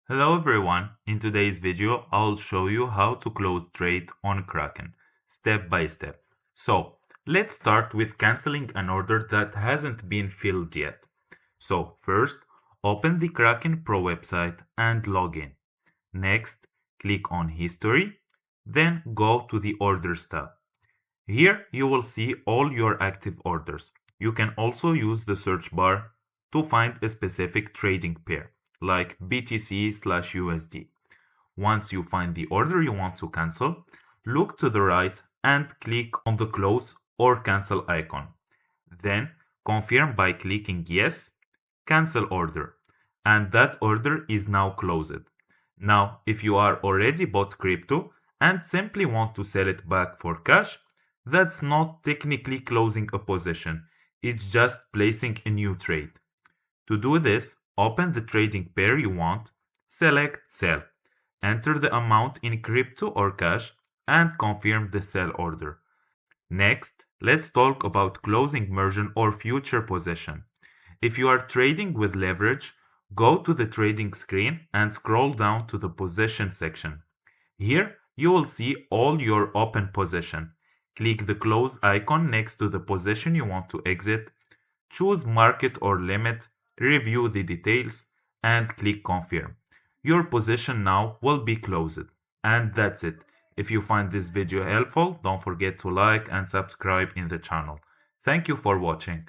Hello everyone, in today's video I'll show you how to close trade on Kraken, step by step. So, let's start with canceling an order that hasn't been filled yet. So, first, open the Kraken Pro website and log in. Next, click on History, then go to the Orders tab. Here you will see all your active orders. You can also use the search bar to find a specific trading pair, like BTC/USD. Once you find the order you want to cancel, look to the right and click on the close or cancel icon. Then confirm by clicking yes, cancel order, and that order is now closed. Now, if you are already bought crypto and simply want to sell it back for cash, that's not technically closing a position, it's just placing a new trade. To do this, open the trading pair you want, select Sell, enter the amount in crypto or cash, and confirm the sell order. Next, let's talk about closing margin or future position. If you are trading with leverage, go to the trading screen and scroll down to the position section. Here, you will see all your open position. Click the close icon next to the position you want to exit, choose market or limit, review the details, and click confirm. Your position now will be closed. And that's it. If you find this video helpful, don't forget to like and subscribe in the channel. Thank you for watching.